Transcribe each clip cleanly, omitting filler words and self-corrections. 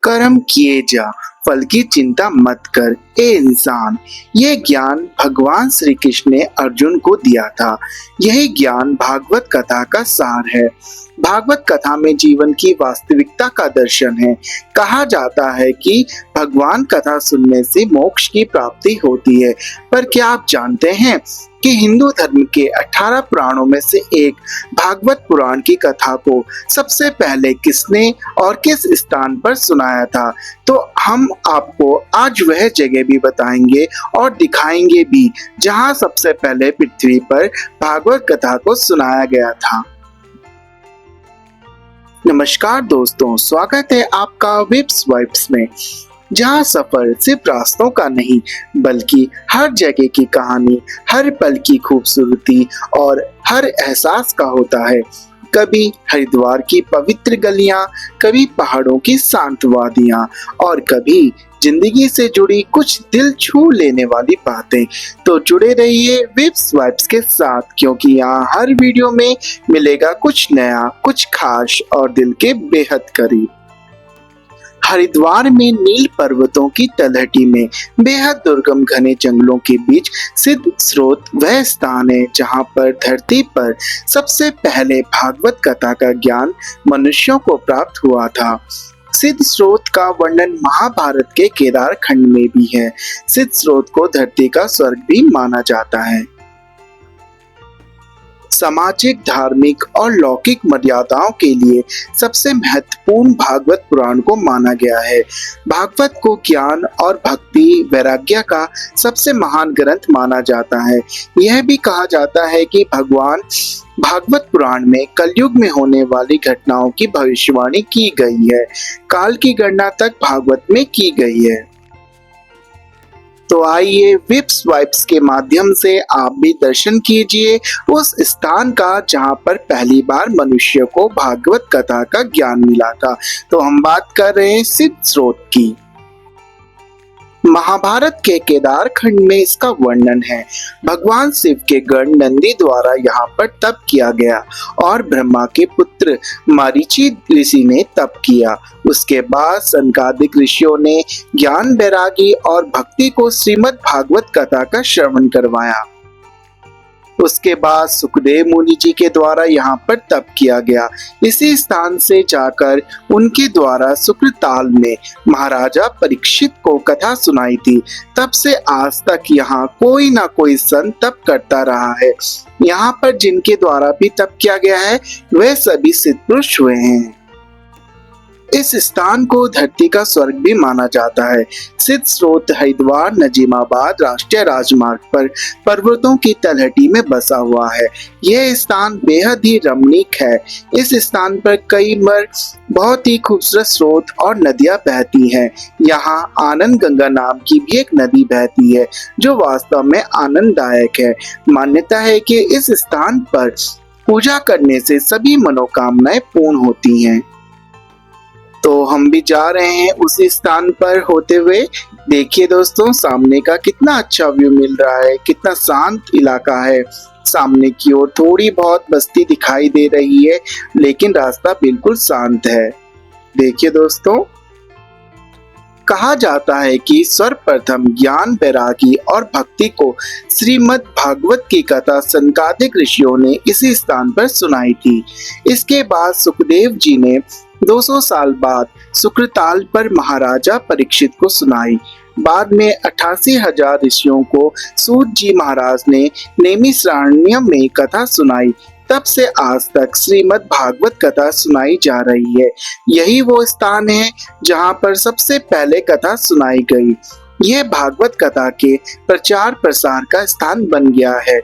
कर्म किए जा, फल की चिंता मत कर ए इंसान। ये ज्ञान भगवान श्री कृष्ण ने अर्जुन को दिया था। यही ज्ञान भागवत कथा का सार है। भागवत कथा में जीवन की वास्तविकता का दर्शन है। कहा जाता है कि भगवान कथा सुनने से मोक्ष की प्राप्ति होती है, पर क्या आप जानते हैं कि हिंदू धर्म के 18 पुराणों में से एक भागवत पुराण की कथा को सबसे पहले किसने और किस स्थान पर सुनाया था? तो हम आपको आज वह जगह भी बताएंगे और दिखाएंगे भी जहां सबसे पहले पृथ्वी पर भागवत कथा को सुनाया गया था। नमस्कार दोस्तों, स्वागत है आपका विप्स वाइब्स में, जहाँ सफर सिर्फ रास्तों का नहीं बल्कि हर जगह की कहानी, हर पल की खूबसूरती और हर एहसास का होता है। कभी हरिद्वार की पवित्र गलियां, कभी पहाड़ों की शांत वादियां और कभी जिंदगी से जुड़ी कुछ दिल छू लेने वाली बातें। तो जुड़े रहिए विप्स वाइब्स के साथ, क्योंकि यहाँ हर वीडियो में मिलेगा कुछ नया, कुछ खास और दिल के बेहद करीब। हरिद्वार में नील पर्वतों की तलहटी में बेहद दुर्गम घने जंगलों के बीच सिद्ध स्रोत वह स्थान है जहां पर धरती पर सबसे पहले भागवत कथा का ज्ञान मनुष्यों को प्राप्त हुआ था। सिद्ध स्रोत का वर्णन महाभारत के केदार खंड में भी है। सिद्ध स्रोत को धरती का स्वर्ग भी माना जाता है। सामाजिक, धार्मिक और लौकिक मर्यादाओं के लिए सबसे महत्वपूर्ण भागवत पुराण को माना गया है। भागवत को ज्ञान और भक्ति वैराग्य का सबसे महान ग्रंथ माना जाता है। यह भी कहा जाता है कि भगवान भागवत पुराण में कलयुग में होने वाली घटनाओं की भविष्यवाणी की गई है। काल की गणना तक भागवत में की गई है। तो आइए विप्स वाइब्स के माध्यम से आप भी दर्शन कीजिए उस स्थान का जहां पर पहली बार मनुष्य को भागवत कथा का ज्ञान मिला था। तो हम बात कर रहे हैं सिद्ध स्रोत की। महाभारत के केदार खंड में इसका वर्णन है। भगवान शिव के गण नंदी द्वारा यहाँ पर तप किया गया और ब्रह्मा के पुत्र मरीचि ऋषि ने तप किया। उसके बाद सनकादिक ऋषियों ने ज्ञान, वैरागी और भक्ति को श्रीमद् भागवत कथा का श्रवण करवाया। उसके बाद सुखदेव मुनि जी के द्वारा यहाँ पर तप किया गया। इसी स्थान से जाकर उनके द्वारा शुक्रताल में महाराजा परीक्षित को कथा सुनाई थी। तब से आज तक यहाँ कोई ना कोई संत तप करता रहा है। यहाँ पर जिनके द्वारा भी तप किया गया है वे सभी सिद्ध पुरुष हुए हैं। इस स्थान को धरती का स्वर्ग भी माना जाता है। सिद्ध स्रोत हरिद्वार नजीमाबाद राष्ट्रीय राजमार्ग पर पर्वतों की तलहटी में बसा हुआ है। यह स्थान बेहद ही रमणीक है। इस स्थान पर कई बहुत ही खूबसूरत स्रोत और नदियां बहती हैं। यहाँ आनंद गंगा नाम की भी एक नदी बहती है जो वास्तव में आनंददायक है। मान्यता है कि इस स्थान पर पूजा करने से सभी मनोकामनाएं पूर्ण होती हैं। तो हम भी जा रहे हैं उसी स्थान पर होते हुए। देखिए दोस्तों, सामने का कितना अच्छा व्यू मिल रहा है, कितना शांत इलाका है। सामने की ओर थोड़ी बहुत बस्ती दिखाई दे रही है, लेकिन रास्ता बिल्कुल शांत है। देखिए दोस्तों, कहा जाता है कि सर्वप्रथम ज्ञान, वैरागी और भक्ति को श्रीमद् भागवत की कथा सनकादिक ऋषियों ने इसी स्थान पर सुनाई थी। इसके बाद सुखदेव जी ने 200 साल बाद शुक्रताल पर महाराजा परीक्षित को सुनाई। बाद में 88,000 ऋषियों को सूत जी महाराज ने नैमिषारण्य में कथा सुनाई। तब से आज तक श्रीमद् भागवत कथा सुनाई जा रही है। यही वो स्थान है जहां पर सबसे पहले कथा सुनाई गई। यह भागवत कथा के प्रचार प्रसार का स्थान बन गया है।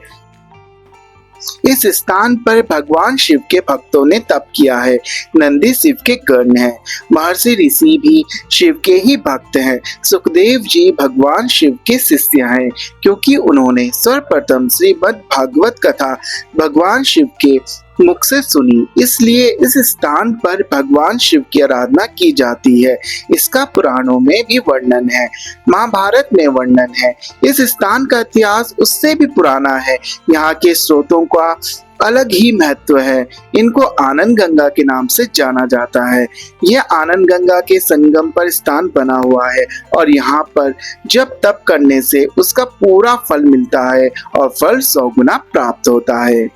इस स्थान पर भगवान शिव के भक्तों ने तप किया है। नंदी शिव के गण हैं। महर्षि ऋषि भी शिव के ही भक्त हैं। सुखदेव जी भगवान शिव के शिष्य हैं, क्योंकि उन्होंने सर्वप्रथम श्रीमद् भागवत कथा भगवान शिव के मुख से सुनी, इसलिए इस स्थान पर भगवान शिव की आराधना की जाती है। इसका पुराणों में भी वर्णन है, महाभारत में वर्णन है। इस स्थान का इतिहास उससे भी पुराना है। यहाँ के स्रोतों का अलग ही महत्व है। इनको आनंद गंगा के नाम से जाना जाता है। यह आनंद गंगा के संगम पर स्थान बना हुआ है और यहाँ पर जब तप करने से उसका पूरा फल मिलता है और फल 100 गुना प्राप्त होता है।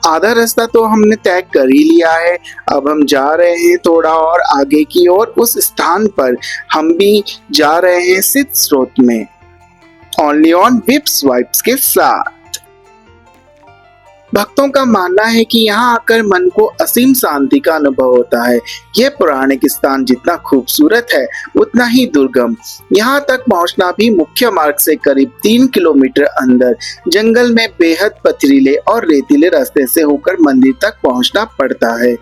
आधा रास्ता तो हमने तय कर ही लिया है। अब हम जा रहे हैं थोड़ा और आगे की ओर। उस स्थान पर हम भी जा रहे हैं सिद्ध स्रोत में, ओनली ऑन विप्स वाइब्स के साथ। भक्तों का मानना है कि यहाँ आकर मन को असीम शांति का अनुभव होता है। यह पौराणिक स्थान जितना खूबसूरत है उतना ही दुर्गम। यहाँ तक पहुँचना भी मुख्य मार्ग से करीब 3 किलोमीटर अंदर जंगल में बेहद पथरीले और रेतीले रास्ते से होकर मंदिर तक पहुँचना पड़ता है।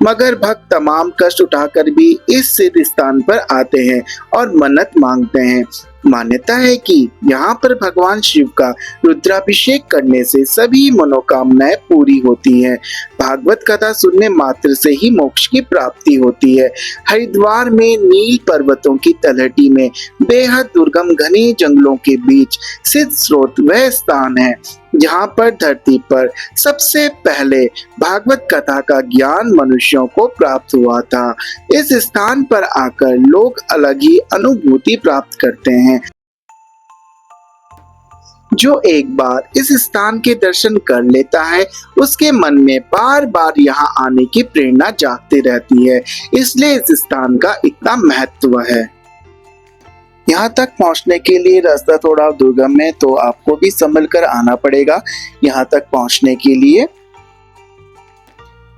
मगर भक्त तमाम कष्ट उठाकर भी इस सिद्ध स्थान पर आते हैं और मन्नत मांगते हैं। मान्यता है कि यहाँ पर भगवान शिव का रुद्राभिषेक करने से सभी मनोकामनाएं पूरी होती हैं। भागवत कथा सुनने मात्र से ही मोक्ष की प्राप्ति होती है। हरिद्वार में नील पर्वतों की तलहटी में बेहद दुर्गम घने जंगलों के बीच सिद्ध स्रोत वह स्थान है जहाँ पर धरती पर सबसे पहले भागवत कथा का ज्ञान मनुष्यों को प्राप्त हुआ था। इस स्थान पर आकर लोग अलग ही अनुभूति प्राप्त करते हैं। जो एक बार इस स्थान के दर्शन कर लेता है उसके मन में बार बार यहाँ आने की प्रेरणा जागती रहती है। इसलिए इस स्थान का इतना महत्व है। यहाँ तक पहुँचने के लिए रास्ता थोड़ा दुर्गम है तो आपको भी संभल कर आना पड़ेगा यहाँ तक पहुँचने के लिए।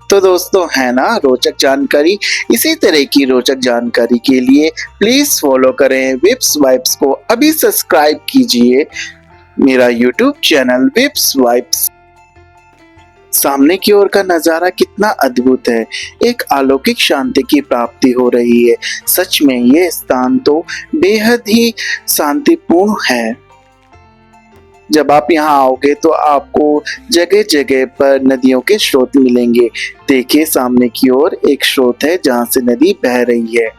तो दोस्तों है ना रोचक जानकारी। इसी तरह की रोचक जानकारी के लिए प्लीज फॉलो करें विप्स वाइब्स को। अभी सब्सक्राइब कीजिए मेरा यूट्यूब चैनल विप्स वाइब्स। सामने की ओर का नजारा कितना अद्भुत है। एक अलौकिक शांति की प्राप्ति हो रही है। सच में ये स्थान तो बेहद ही शांतिपूर्ण है। जब आप यहाँ आओगे तो आपको जगह जगह पर नदियों के स्रोत मिलेंगे। देखिए सामने की ओर एक स्रोत है जहाँ से नदी बह रही है।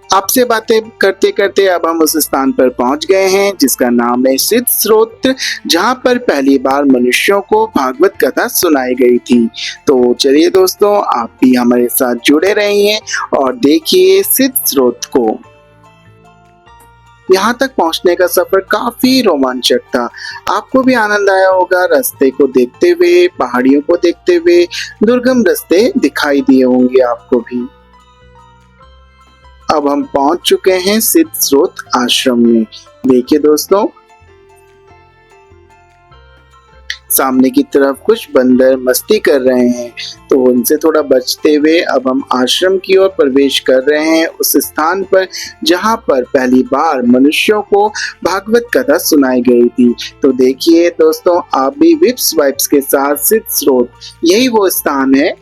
आपसे बातें करते करते अब हम उस स्थान पर पहुंच गए हैं जिसका नाम है सिद्ध स्रोत, जहां पर पहली बार मनुष्यों को भागवत कथा सुनाई गई थी। तो चलिए दोस्तों आप भी हमारे साथ जुड़े रहिए और देखिए सिद्ध स्रोत को। यहाँ तक पहुँचने का सफर काफी रोमांचक था। आपको भी आनंद आया होगा। रास्ते को देखते हुए, पहाड़ियों को देखते हुए दुर्गम रास्ते दिखाई दिए होंगे आपको भी। अब हम पहुंच चुके हैं सिद्ध स्रोत आश्रम में। देखिए दोस्तों सामने की तरफ कुछ बंदर मस्ती कर रहे हैं तो उनसे थोड़ा बचते हुए अब हम आश्रम की ओर प्रवेश कर रहे हैं, उस स्थान पर जहां पर पहली बार मनुष्यों को भागवत कथा सुनाई गई थी। तो देखिए दोस्तों आप भी विप्स वाइब्स के साथ सिद्ध स्रोत, यही वो स्थान है।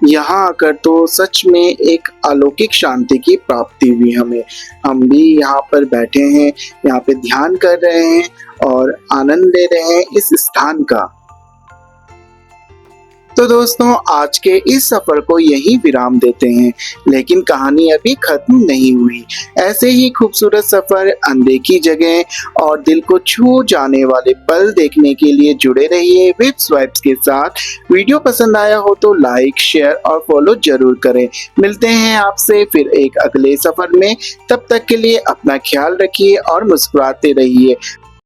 यहाँ आकर तो सच में एक अलौकिक शांति की प्राप्ति हुई हमें। हम भी यहाँ पर बैठे हैं, यहाँ पे ध्यान कर रहे हैं और आनंद ले रहे हैं इस स्थान का। तो दोस्तों आज के इस सफर को यही विराम देते हैं, लेकिन कहानी अभी खत्म नहीं हुई। ऐसे ही खूबसूरत सफर, अनदेखी जगह और दिल को छू जाने वाले पल देखने के लिए जुड़े रहिए विप्स वाइब्स के साथ। वीडियो पसंद आया हो तो लाइक, शेयर और फॉलो जरूर करें। मिलते हैं आपसे फिर एक अगले सफर में। तब तक के लिए अपना ख्याल रखिए और मुस्कुराते रहिए।